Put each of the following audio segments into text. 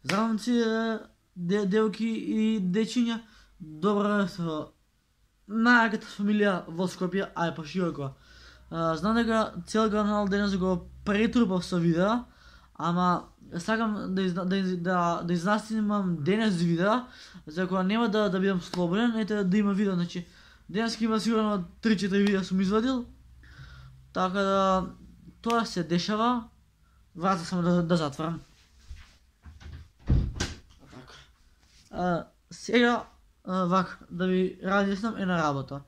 Здравници, девки и дечиња. Добро утро. Најаката фамилија во Скопје, а е пошироко. Знам дека цел канал денес го претрупав со видеа, ама сакам да изнаснимам денес видеа, за кога нема да бидам слободен, ете да има видео, значи денес има сигурно 3-4 видеа сум извадил. Така да тоа се дешава. Врата само да затворам. Сега вак да ви разјаснам една работа.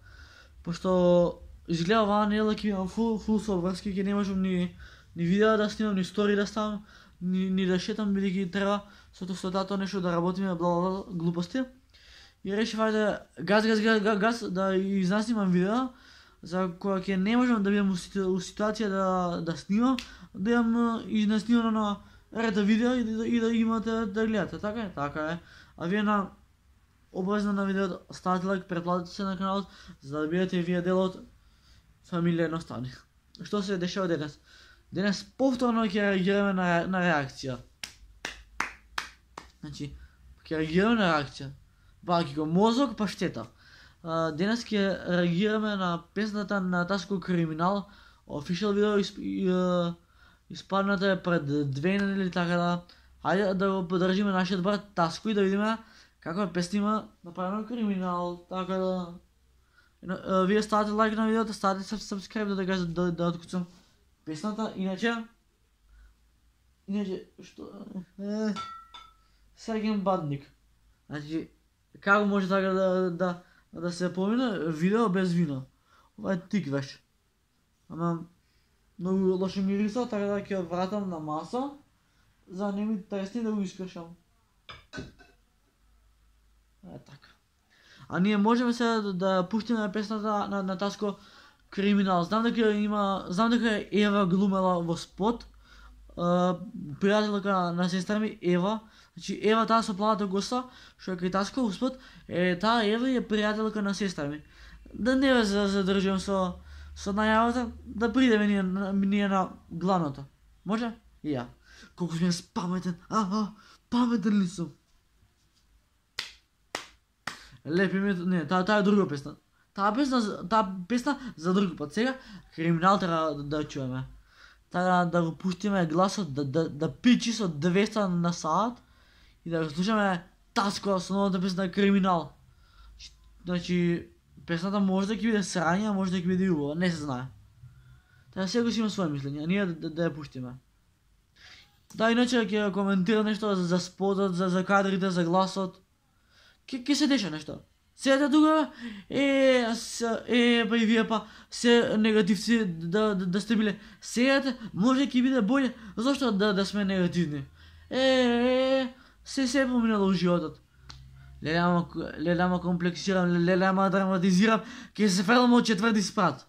Пошто изгледа оваа недела ќе имам фул со врски, ќе не можам ни видеа да снимам, ни стори да ставам, ни да шетам, бидејќи треба со тато нешто да работиме, бла глупости. И решив ајде газ да изнаснимам видеа, за кога ќе не можам да бидам у ситуација да снимам, да имам изнаснимано на ред видео и да имате да гледате. Така е. А вие обавезно на видеото ставате лайк, претплатете се на каналот, за да бидете и вие дел од фамилија едноставни. Што се дешава денес? Денес повторно ќе реагираме на реакција. Значи, ќе реагираме на реакција. Баки го мозок па штета. Денес ќе реагираме на песната на Таско Криминал. Офишал видео испадната пред 2 недели, така да ајде да го поддржиме нашиот брат Таско и да видиме каква песна има направено Криминал. Така да вие ставате лайк на видеото, ставате subscribe да откуцам песната. Иначе што Сергеј Бадник. Значи како може така да се помине видео без вино? Ова е тиквеш. Ама многу лошо мириса, така да ќе вратам на маса, за не ми тресни да го искршам. Така. А ние можеме сега да пуштиме песната на Таско Криминал. Знам дека Ева глумела во спот. Пријателка на сестра ми Ева. Значи Ева таа со плавата коса, што е кај Таско во спот, таа Ева е пријателка на сестра ми. Да не ве задржувам со најавата, да придеме ние на главното. Може? И ја. Колку сме паметен. Паметен ли сум? Лепи ми, не, таа е друга песна. Таа песна за друг пат. Сега Криминал треба да чуеме. Така да го пуштиме гласот да пичи со 200 на саат и да го слушаме Таско со новата песна Криминал. Значи песната може да ќе биде срања, може да ќе биде убава, не се знае. Така секој си има своје мислење, а ние да ја пуштиме. Да, иначе ќе коментира нешто за спотот, за кадрите, за гласот. Ќе се деша нешто. Седете тука, па и вие па се негативци да сте биле. Седете, може ќе биде боле, зошто да сме негативни? Се поминало во животот. Леле, ама комплексирам, леле, ама драматизирам, ќе се фрлам од 4-ти спрат.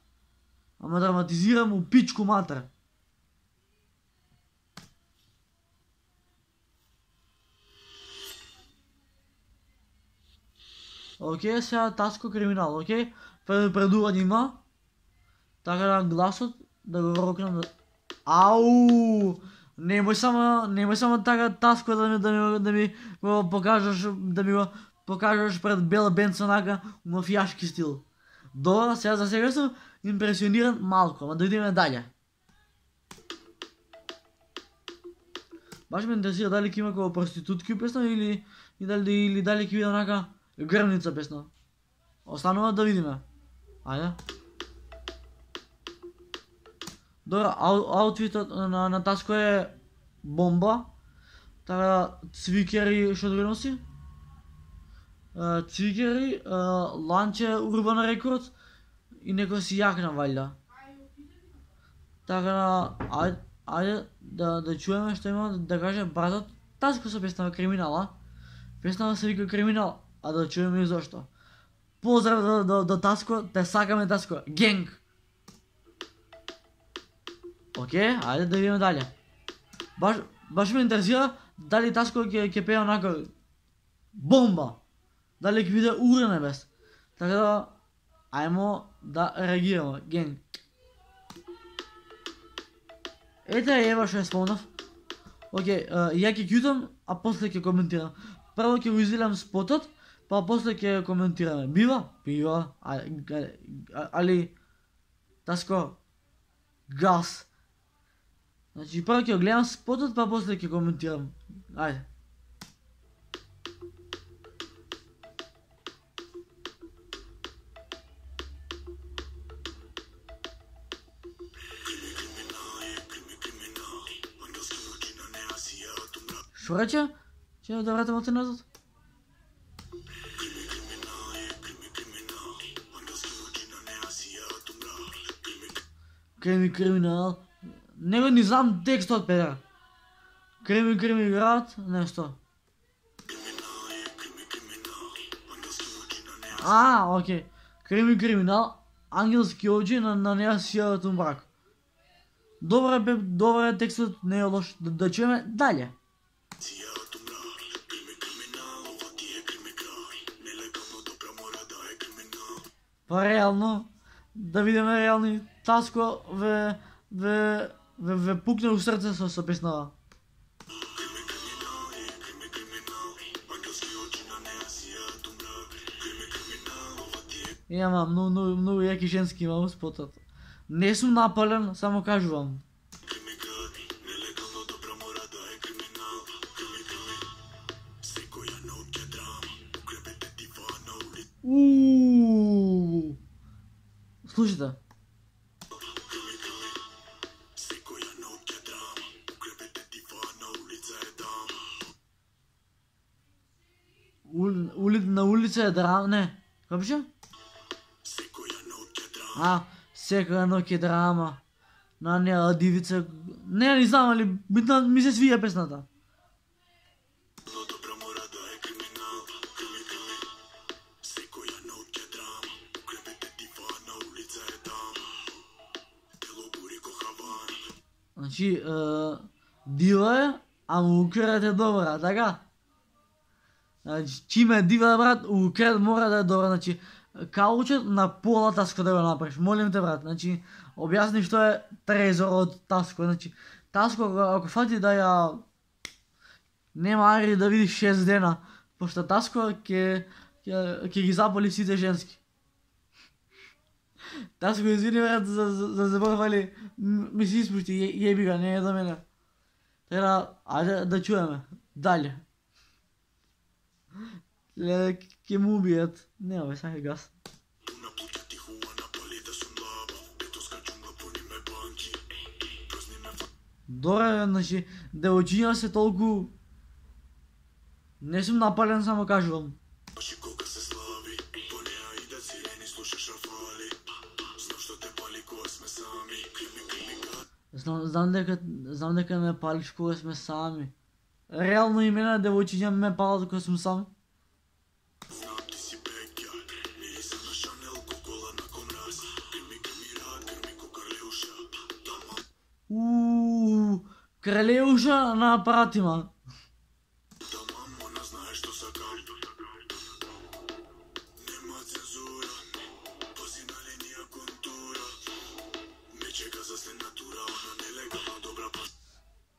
Ама драматизирам у пичку матер. Океј, сега Таско Криминал, океј? Предување има. Така да гласот, да го рокнам. Ау! Немој само така Таско да ми го покажаш пред бела бенца онака мафијашки стил. Добро, за сега сум импресиониран малку, ама да идеме дале. Баш ме интересира дали ќе има како проститутки песна или дали ќе биде онака грмница песна. Останува да видиме. Ајде. Добро, аутфитот на Таско е бомба. Така цвикери што друго носи? Цвикери, ланче Urban Records и некој си јакна валја. Така ајде да чуеме што има да каже братот Таско со песна Криминала. Песната се вика Криминал, а да чуеме и зошто. Поздрав до Таско, те сакаме Таско, генг! Океј, ајде да видиме дале. Баш ме интересира дали Таско ќе пее онака бомба. Дали ќе биде ура небес. Така да, ајмо да реагираме, генг. Ете Ева што ја спомнав. Окей, ја ќе кјутам, а после ќе коментирам. Прво ќе го изделам спотот, па после ќе коментираме. Бива? Бива. Али Таско газ. Значи прво ќе го гледам спотот, па после ќе коментирам. Ајде. Шо рече? Ќе да вратам оте назад? Крими криминал. Него ни знам текстот, педер. Крими град, нешто. Окей. Крими криминал, ангелски очи на неа сијават мрак. Добре текстот, не е лош. Да чуеме далje. Па реално, да видиме реални Таско ве пукне у срце со песнава. Ама многу јаки женски има у спотот. Не сум напален, само кажувам. Слушайте. На улица е драма, не. Како беше? Секоја ноќ е драма. На неа дивица. Не знам, али ми се свија песната. Значи, дива е, ама укрет е добра, така? Значи, чиме е дива, брат, укрет мора да е добра, значи, каучет на пола Таско да го направиш, молим те, брат, значи, објасни што е трезор од Таско, значи, Таско, ако фати да ја нема ари да видиш 6 дена, пошто Таско ќе ги заполи сите женски. Таско, извини, брат, за заборвали, ми се испушти, јеби га, не е за мене. Тера, ајде да чуеме, далje. Ке му убијат, нема бе, сака газ. Добре, значи, девојчиња се толку... Не сум напален, само кажувам. Знам дека ме палиш кога сме сами. Реално и мене девојчиња ме палат кога сум сам. Кралеуша на апаратима.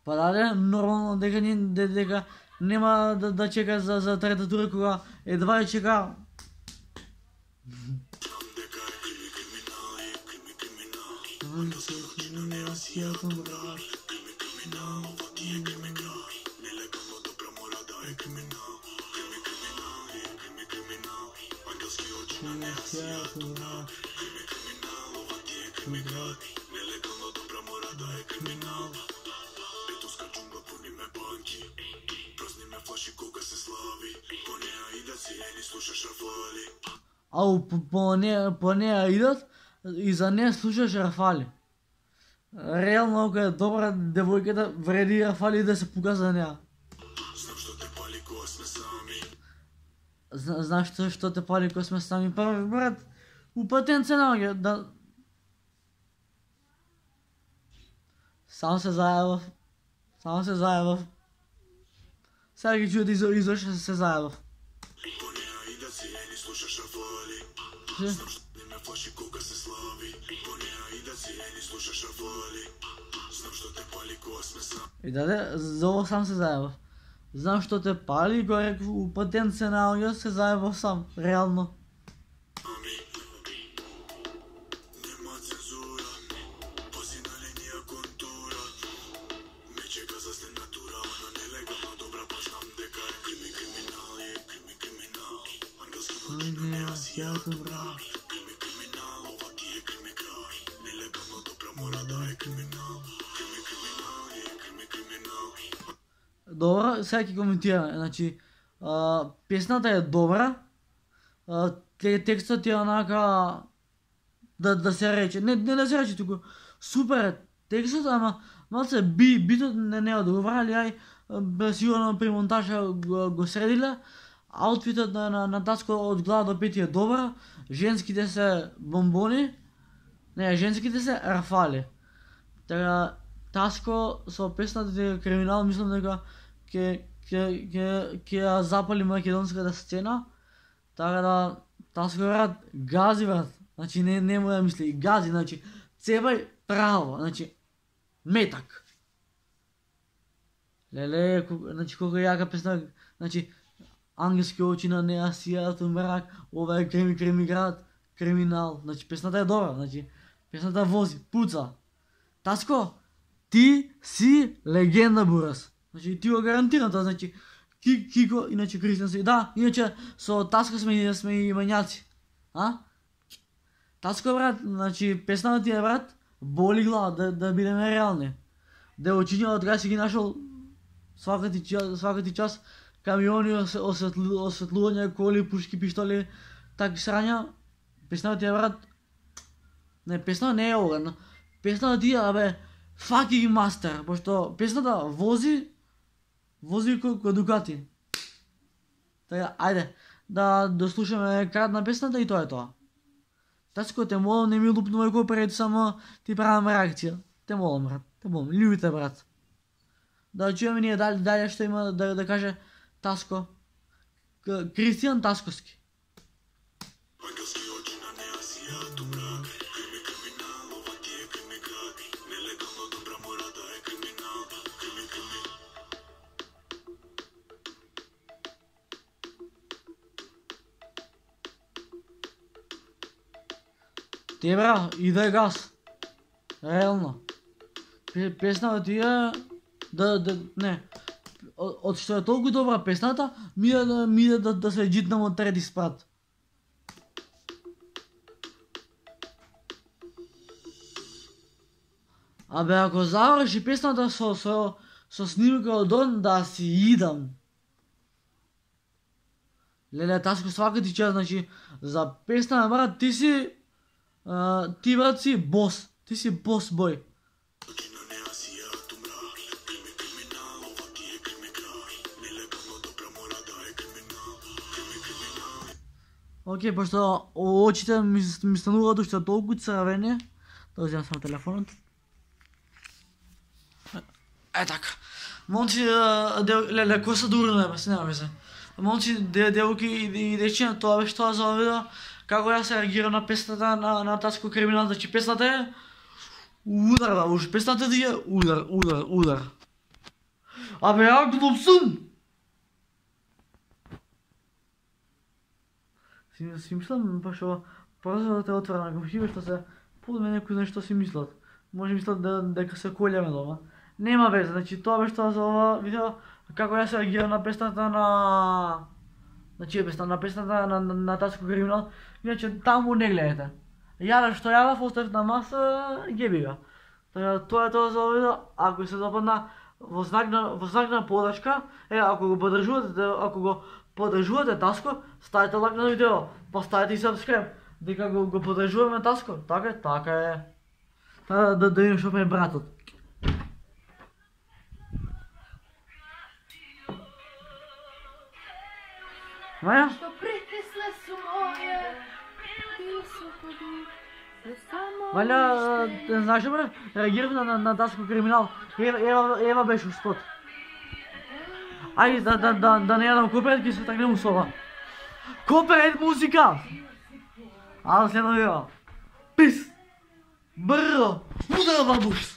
Па даде, нормално дека нема да чека за трета тура кога едва ја чека. По неа идат и за неа слушаш Рафали. Реално, ако е добра девојката, вреди Рафали да се пука за неа. Знаеш што те пали кога сме сами? Па, брат, упатен се наоѓа, да... Само се зајавав. Сега ги чујате изошто се зајавав. И даде, за ovo сам се заебав. Знам што те пали, горе у патент се наоѓа, се заебав сам, реално. Добра, сега ќе коментираме. Значи, песната е добра, текстот е онака да се рече, не да се рече, туку супер е текстот, ама малце битот не е добра, али ај сигурно при монтажа го средиле. Аутфитот на Таско од глава до пети е добра, женските се бомбони, не, женските се рафали. Така, Таско со песната Криминал мислам дека ќе ја запали македонската сцена, така да Таско брат гази брат, значи не му да мисли, гази, значи цебај право, значи метак. Леле, значи колко јака песна, значи ангелски очи на неа сијаат мрак, ова е креми град, криминал, значи песната е добра, значи песната вози, пуца. Таско, ти си легенда бурас. Значи ти го гарантирам тоа, значи Кико, иначе Кристијан си, да, иначе со Таско сме и мањаци. А? Таско брат, значи песната ти е брат, боли глава да бидеме реални. Девојчиња од кај си ги нашол свака ти час камиони, осветлување, коли, пушки, пиштоли, такви срања. Песната ти е брат, не, песната не е ова, но песната ти е, бе, fucking master, пошто песната вози кој Дукати. Така, ајде, да дослушаме крај на песната и тоа е тоа. Таско, те молам, не ми лупнувај кој пред, само ти правам реакција. Те молам, брат, те молам, љубите, брат. Да чуеме ние дали што има да каже Таско. Кристијан Тасковски. Ти бра, иде газ. Реално. Песната ти е не. Од што е толку добра песната, ми е да се джитнам од трети спрат. Абе, ако заврши песната со снимка од он, да си идам. Леле, Таско, свака ти час, значи, за песна, брат, ти брат си бос. Ти си бос бој. Океј, пошто очите ми стануваат уште толку црвени, да вземам само телефонот. Е така. Момци, леле, кој се дурна, бе, се нема везе. Момци, девојки и дечиња, тоа беше тоа за видео. Како ја се реагира на песната на Таско Криминал, значи песната е удар, да, уж песната ти е удар. Абе, ја глуп сум! Си мислам, пошто прозорот е отворена кон хибе, што се под мене некој нешто си мислат. Може мислат дека се колјаме дома. Нема везе, значи тоа беше тоа за ова видео, како ја се реагира на песната на песната на Таско Криминал. Иначе таму не гледате. Јадев што јадев, оставив на маса, геби га. Тоа е тоа за ова видео. Ако се допадна во знак на подршка, ако го поддржувате Таско, ставите лайк на видео, поставете и subscribe, дека го поддржуваме Таско. Така е. Да видим што прави братот. Маја? Што притисне су моје, Валя, знаеш ли бре, реагирав на Таско Криминал. Ева беше спот. Ајде да не јадам коперет, ќе се тргнем со ова. Коперет музика! Ало, следно видео. Пис! Бърро! Удар, бабуш!